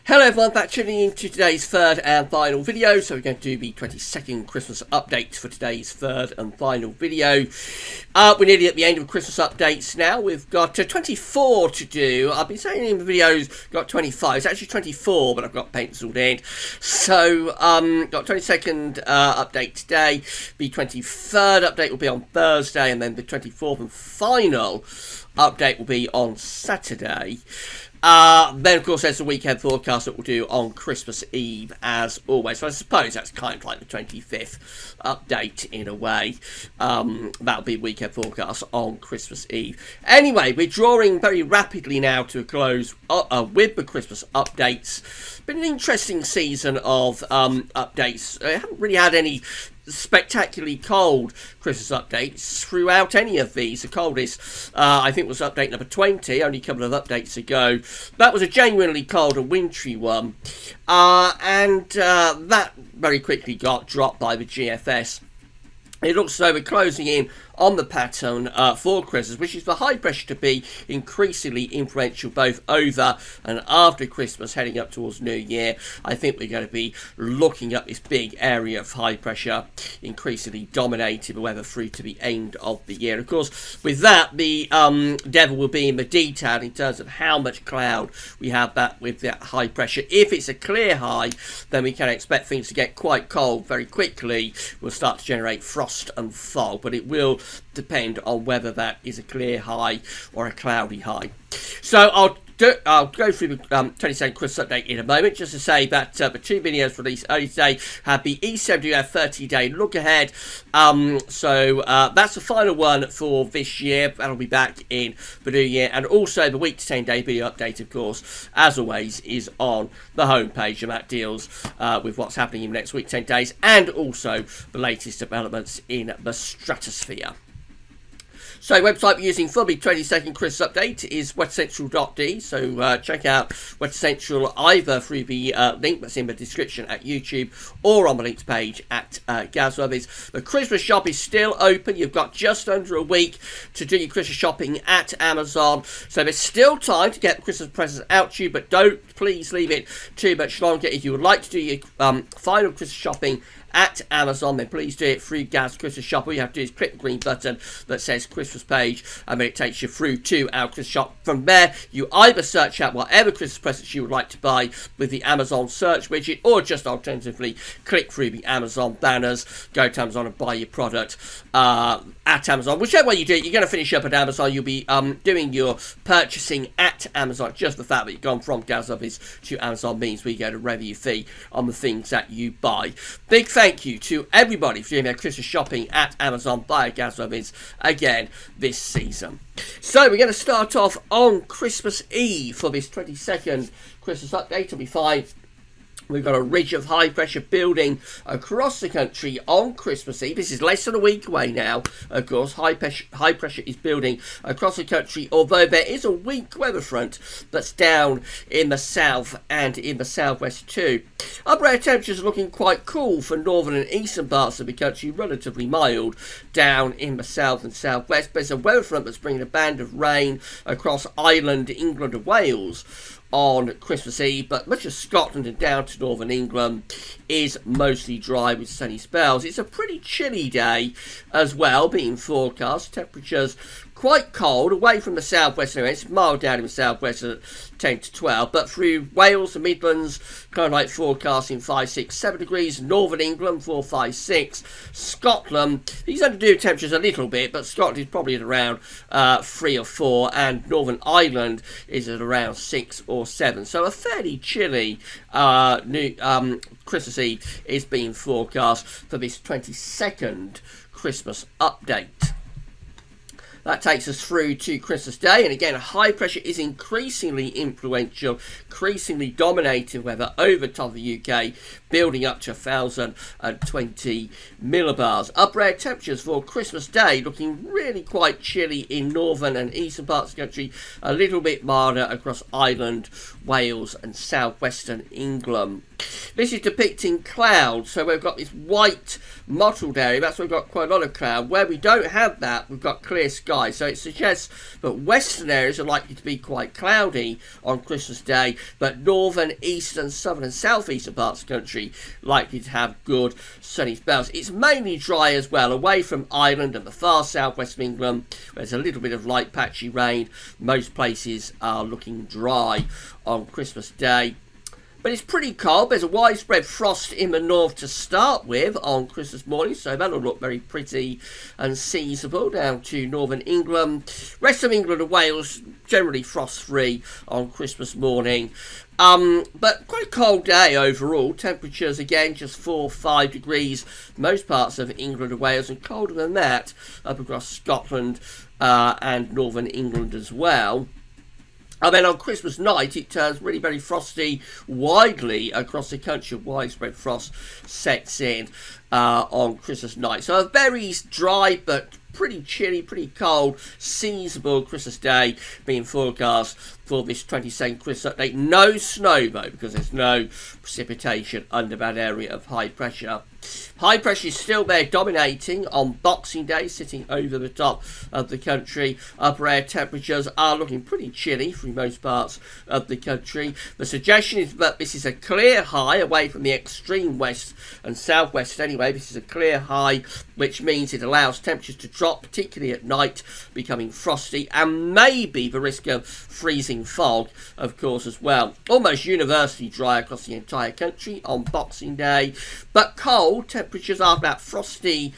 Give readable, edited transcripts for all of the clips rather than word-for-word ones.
Hello everyone, back tuning in to today's third and final video. So we're going to do the 22nd Christmas update for today's third and final video. We're nearly at the end of Christmas updates now. We've got 24 to do. I've been saying in the videos got 25. It's actually 24, but I've got penciled in. So got 22nd update today. The 23rd update will be on Thursday, and then the 24th and final update will be on Saturday. Then, of course, there's the weekend forecast that we'll do on Christmas Eve, as always. So I suppose that's kind of like the 25th update in a way. That'll be weekend forecast on Christmas Eve. Anyway, we're drawing very rapidly now to a close with the Christmas updates. Been an interesting season of updates. I haven't really had any spectacularly cold Christmas updates throughout any of these. The coldest, I think, was update number 20, only a couple of updates ago. That was a genuinely cold and wintry one, and that very quickly got dropped by the GFS. It looks as though we're closing in on the pattern for Christmas, which is for high pressure to be increasingly influential both over and after Christmas, heading up towards New Year. I think we're going to be looking at this big area of high pressure increasingly dominating the weather through to the end of the year. Of course, with that, the devil will be in the detail in terms of how much cloud we have that with that high pressure. If it's a clear high, then we can expect things to get quite cold very quickly. We'll start to generate frost and fog, but it will depend on whether that is a clear high or a cloudy high. So I'll go through the 22nd Christmas update in a moment, just to say that the two videos released early today have the ECMWF 30-day look ahead. So that's the final one for this year. That'll be back in the new year. And also the week to 10-day video update, of course, as always, is on the homepage, and that deals with what's happening in the next week, 10 days, and also the latest developments in the stratosphere. So the website we're using for the 22nd Christmas update is weathercentral.de, so check out Weather Central either through the link that's in the description at YouTube or on the links page at Gazworthies. The Christmas shop is still open. You've got just under a week to do your Christmas shopping at Amazon, so there's still time to get the Christmas presents out to you, but don't please leave it too much longer. If you would like to do your final Christmas shopping at Amazon, then please do it through Gaz Christmas Shop. All you have to do is click the green button that says Christmas page, and then it takes you through to our Christmas shop. From there, you either search out whatever Christmas presents you would like to buy with the Amazon search widget, or just alternatively click through the Amazon banners, go to Amazon and buy your product at Amazon. Whichever way you do it, you're going to finish up at Amazon. You'll be doing your purchasing at Amazon. Just the fact that you've gone from Gazworthies to Amazon means we get a revenue fee on the things that you buy. Big thank you to everybody for doing their Christmas shopping at Amazon via Gazworthies again this season. So we're going to start off on Christmas Eve for this 22nd Christmas update. It'll be fine. We've got a ridge of high pressure building across the country on Christmas Eve. This is less than a week away now. Of course, high pressure is building across the country, although there is a weak weather front that's down in the south and in the southwest too. Upper air temperatures are looking quite cool for northern and eastern parts of the country, relatively mild down in the south and southwest. There's a weather front that's bringing a band of rain across Ireland, England and Wales on Christmas Eve, but much of Scotland and down to northern England is mostly dry with sunny spells. It's a pretty chilly day as well, being forecast. Temperatures quite cold away from the southwest area. It's mild down in the southwest at 10 to 12, but through Wales, the Midlands, kind of like forecasting 5, 6, 7 degrees. Northern England 4, 5, 6. Scotland, these underdo temperatures a little bit, but Scotland is probably at around 3 or 4, and Northern Ireland is at around 6 or 7. So a fairly chilly Christmas Eve is being forecast for this 22nd Christmas update. That takes us through to Christmas Day, and again, high pressure is increasingly influential, increasingly dominating weather over top of the UK, building up to 1,020 millibars. Upper air temperatures for Christmas Day looking really quite chilly in northern and eastern parts of the country, a little bit milder across Ireland, Wales and southwestern England. This is depicting clouds, so we've got this white mottled area. That's where we've got quite a lot of cloud. Where we don't have that, we've got clear sky. So it suggests that western areas are likely to be quite cloudy on Christmas Day, but northern, eastern, southern and southeastern parts of the country likely to have good sunny spells. It's mainly dry as well, away from Ireland and the far southwest of England. There's a little bit of light patchy rain. Most places are looking dry on Christmas Day. But it's pretty cold. There's a widespread frost in the north to start with on Christmas morning, so that'll look very pretty and seasonable down to northern England. Rest of England and Wales generally frost-free on Christmas morning. But quite a cold day overall. Temperatures again just 4-5 degrees most parts of England and Wales, and colder than that up across Scotland and northern England as well. And then on Christmas night, it turns really very frosty widely across the country. Widespread frost sets in on Christmas night. So a very dry but pretty chilly, pretty cold, seasonable Christmas Day being forecast for this 22nd Christmas update. No snow though, because there's no precipitation under that area of high pressure. High pressure is still there dominating on Boxing Day, sitting over the top of the country. Upper air temperatures are looking pretty chilly for most parts of the country. The suggestion is that this is a clear high away from the extreme west and southwest anyway. This is a clear high, which means it allows temperatures to drop, particularly at night, becoming frosty, and maybe the risk of freezing fog, of course, as well. Almost universally dry across the entire country on Boxing Day, but cold. Temperatures after that frosty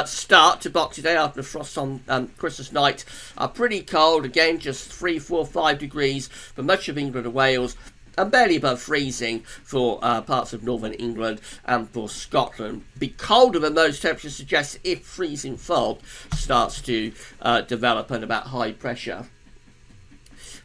start to Boxing Day, after the frost on Christmas night, are pretty cold. Again, just 3, 4, 5 degrees for much of England and Wales, and barely above freezing for parts of northern England and for Scotland. Be colder than those temperatures suggests if freezing fog starts to develop under that high pressure.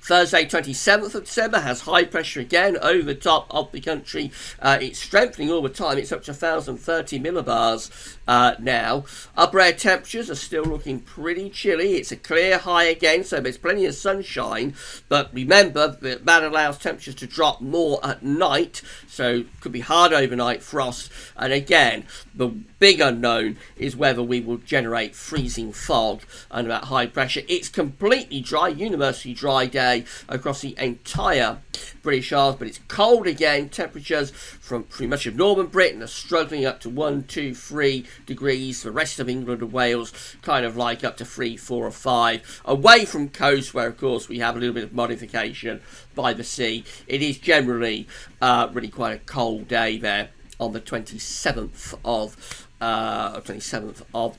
Thursday, 27th of December, has high pressure again over the top of the country. It's strengthening all the time. It's up to 1,030 millibars now. Upper air temperatures are still looking pretty chilly. It's a clear high again, so there's plenty of sunshine. But remember that allows temperatures to drop more at night, so could be hard overnight frost. And again, the big unknown is whether we will generate freezing fog under that high pressure. It's completely dry, universally dry day across the entire British Isles, but it's cold again. Temperatures from pretty much of northern Britain are struggling up to 1, 2, 3 degrees. The rest of England and Wales kind of like up to 3, 4 or 5. Away from coast, where of course we have a little bit of modification by the sea, it is generally really quite a cold day there on the 27th of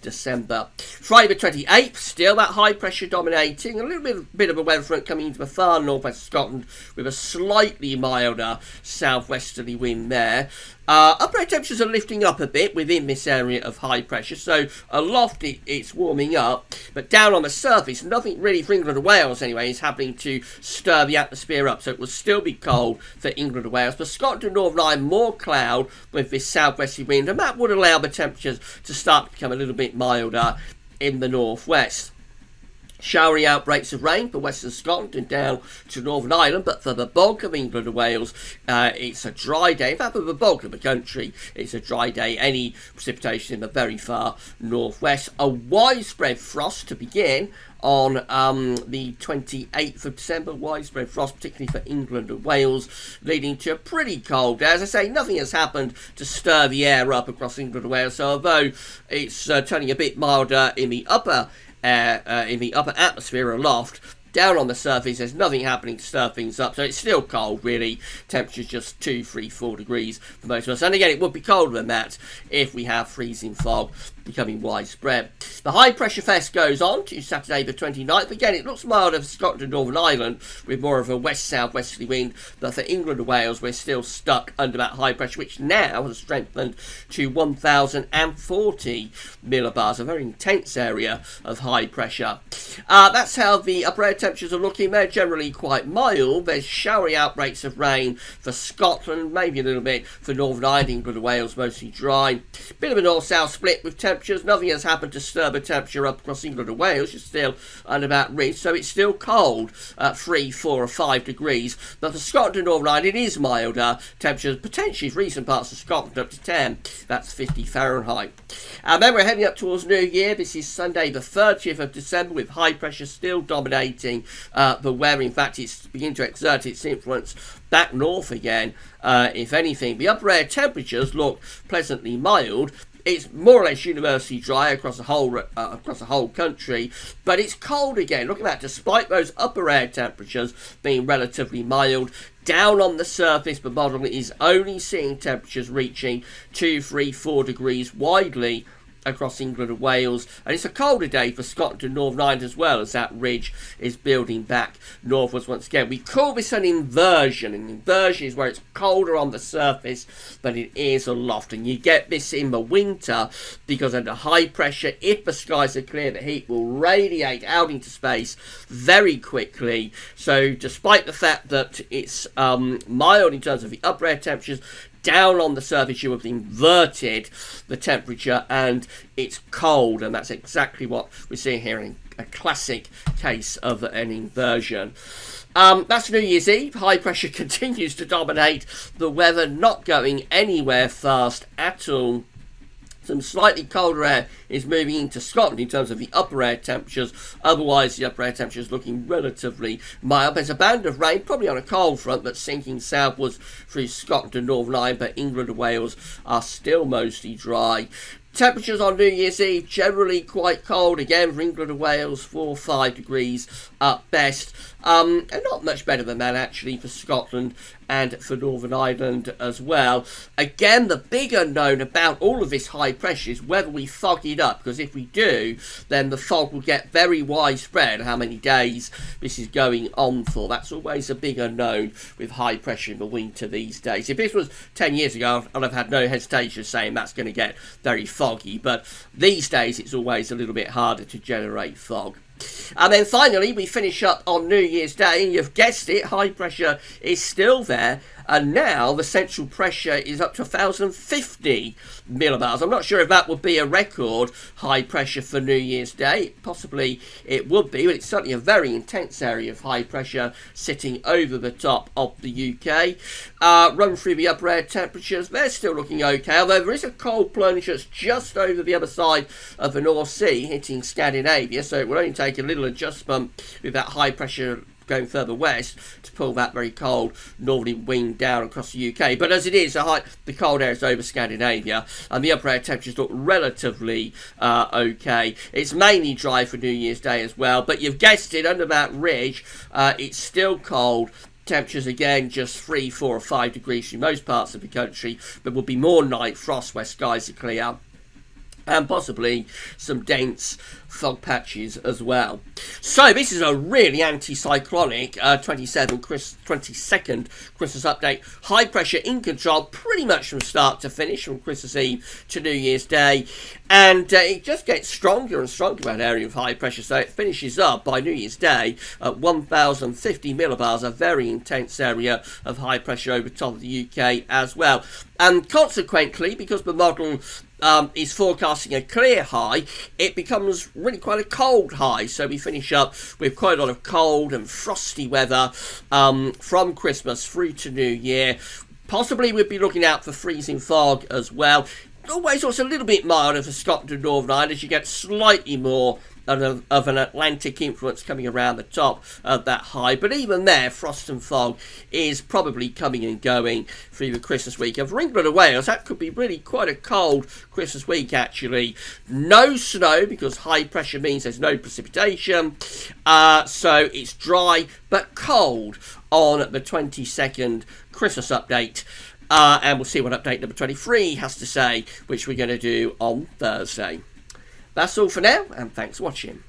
December. Friday the 28th, still that high pressure dominating. A little bit of a weather front coming into the far northwest of Scotland with a slightly milder southwesterly wind there. Upper air temperatures are lifting up a bit within this area of high pressure, so aloft it's warming up, but down on the surface, nothing really for England and Wales anyway is happening to stir the atmosphere up, so it will still be cold for England and Wales. But Scotland and Northern Ireland, more cloud with this southwesterly wind, and that would allow the temperatures to start to become a little bit milder in the northwest. Showery outbreaks of rain for western Scotland and down to Northern Ireland, but for the bulk of England and Wales, it's a dry day. In fact, for the bulk of the country, it's a dry day. Any precipitation in the very far northwest. A widespread frost to begin on the 28th of December. Widespread frost, particularly for England and Wales, leading to a pretty cold day. As I say, nothing has happened to stir the air up across England and Wales, so although it's turning a bit milder in the upper atmosphere aloft, down on the surface there's nothing happening to stir things up, so it's still cold really. Temperatures just 2, 3, 4 degrees for most of us, and again it would be colder than that if we have freezing fog becoming widespread. The high pressure fest goes on to Saturday the 29th. Again, it looks milder for Scotland and Northern Ireland with more of a west-southwesterly wind, but for England and Wales we're still stuck under that high pressure, which now has strengthened to 1,040 millibars, a very intense area of high pressure. That's how the upper air temperatures are looking, they're generally quite mild. There's showery outbreaks of rain for Scotland, maybe a little bit for Northern Ireland, England and Wales, mostly dry. Bit of a north-south split with temperatures. Nothing has happened to stir the temperature up across England and Wales. It's still under that ridge, so it's still cold at 3, 4 or 5 degrees. But for Scotland and Northern Ireland, it is milder. Temperatures potentially for recent parts of Scotland up to 10. That's 50 Fahrenheit. And then we're heading up towards New Year. This is Sunday the 30th of December with high pressure still dominating the weather. In fact, it's beginning to exert its influence back north again. If anything, the upper air temperatures look pleasantly mild. It's more or less universally dry across the whole country, but it's cold again. Look at that. Despite those upper air temperatures being relatively mild, down on the surface, the model is only seeing temperatures reaching 2, 3, 4 degrees widely across England and Wales, and it's a colder day for Scotland and Northern Ireland as well, as that ridge is building back northwards once again. We call this an inversion. An inversion is where it's colder on the surface, but it is aloft, and you get this in the winter because under high pressure, if the skies are clear, the heat will radiate out into space very quickly. So despite the fact that it's mild in terms of the upper air temperatures, down on the surface you have inverted the temperature and it's cold, and that's exactly what we're seeing here in a classic case of an inversion. That's New Year's Eve. High pressure continues to dominate the weather, not going anywhere fast at all. Some slightly colder air is moving into Scotland in terms of the upper air temperatures. Otherwise, the upper air temperature is looking relatively mild. There's a band of rain, probably on a cold front, but sinking southwards through Scotland and Northern Ireland, but England and Wales are still mostly dry. Temperatures on New Year's Eve generally quite cold again for England and Wales, 4 or 5 degrees at best, and not much better than that actually for Scotland and for Northern Ireland as well. Again, the big unknown about all of this high pressure is whether we fog it up, because if we do, then the fog will get very widespread. How many days this is going on for, that's always a big unknown with high pressure in the winter these days. If this was 10 years ago, I'd have had no hesitation saying that's going to get very foggy, but these days it's always a little bit harder to generate fog. And then finally we finish up on New Year's Day, and you've guessed it, high pressure is still there, and now the central pressure is up to 1,050 millibars. I'm not sure if that would be a record high pressure for New Year's Day. Possibly it would be, but it's certainly a very intense area of high pressure sitting over the top of the UK. Run through the upper air temperatures, they're still looking okay, although there is a cold plunge that's just over the other side of the North Sea hitting Scandinavia, so it will only take a little adjustment with that high pressure going further west to pull that very cold northerly wind down across the UK. But as it is, the cold air is over Scandinavia, and the upper air temperatures look relatively okay. It's mainly dry for New Year's Day as well, but you've guessed it, under that ridge, it's still cold. Temperatures again just 3, 4 or 5 degrees in most parts of the country. There will be more night frost where skies are clear, and possibly some dense fog patches as well. So this is a really anticyclonic 22nd Christmas update. High pressure in control pretty much from start to finish, from Christmas Eve to New Year's Day, and it just gets stronger and stronger, that area of high pressure, so it finishes up by New Year's Day at 1,050 millibars, a very intense area of high pressure over the top of the UK as well. And consequently, because the model is forecasting a clear high, it becomes really quite a cold high. So we finish up with quite a lot of cold and frosty weather from Christmas through to New Year. Possibly we'd be looking out for freezing fog as well. Always also a little bit milder for Scotland and Northern Ireland as you get slightly more of an Atlantic influence coming around the top of that high. But even there, frost and fog is probably coming and going through the Christmas week. And for England and Wales, that could be really quite a cold Christmas week, actually. No snow, because high pressure means there's no precipitation. So it's dry but cold on the 22nd Christmas update. And we'll see what update number 23 has to say, which we're going to do on Thursday. That's all for now, and thanks for watching.